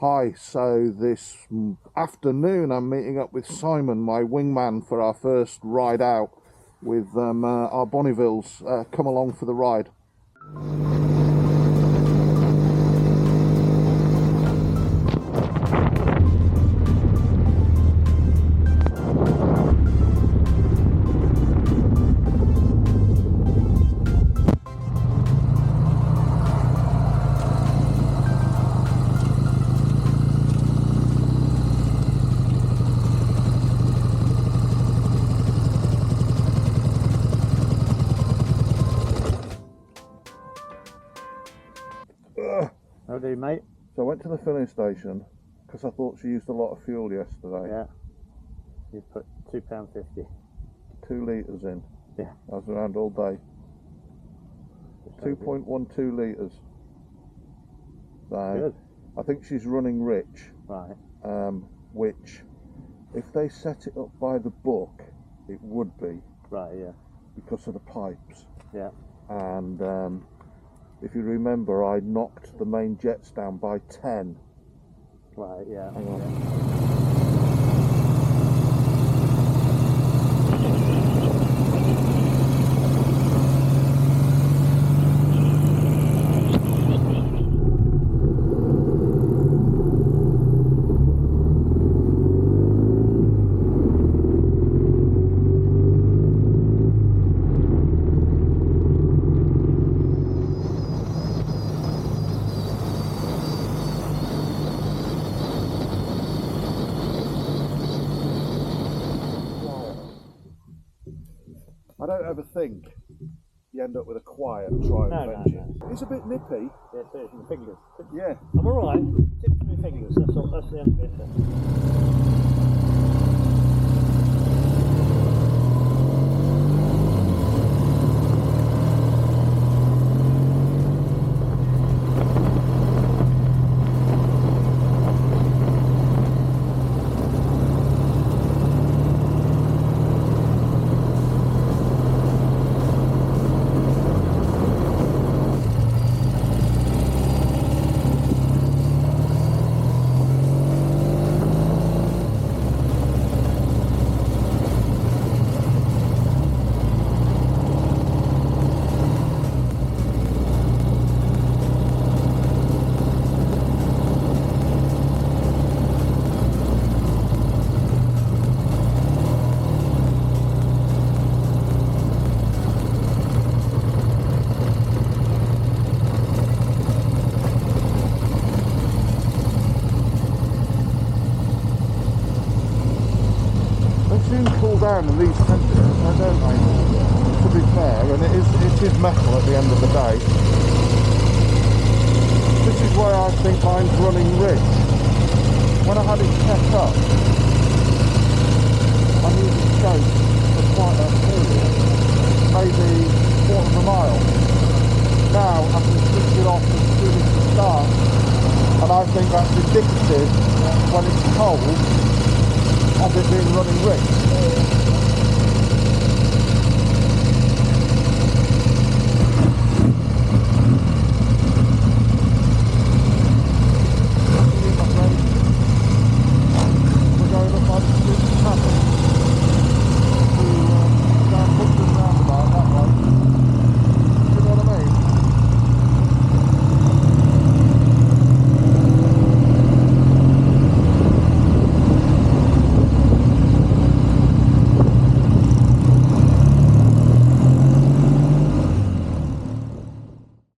Hi, so this afternoon I'm meeting up with Simon, my wingman, for our first ride out with our Bonnevilles. Come along for the ride. How do you, mate? So I went to the filling station because I thought she used a lot of fuel yesterday. Yeah. You put £2.50. 2 litres in. Yeah. I was around all day. 2.12 litres. So Good. I think she's running rich. Right. Which, if they set it up by the book, it would be. Right, yeah. Because of the pipes. Yeah. And if you remember, I knocked the main jets down by 10. Right, yeah. Hang on. Yeah. I don't ever think you end up with a quiet triumph engine. No. It's a bit nippy. Yeah, so it's my fingers. Yeah. I'm alright. Tips my fingers, that's all, that's the end of it. Cool down in these temperatures, don't they? To be fair, and it is metal at the end of the day. This is where I think mine's running rich. When I had it set up, I needed scope for quite a period, maybe a quarter of a mile. Now I can switch it off as soon as it starts, and I think that's indicative when it's cold of it being running rich.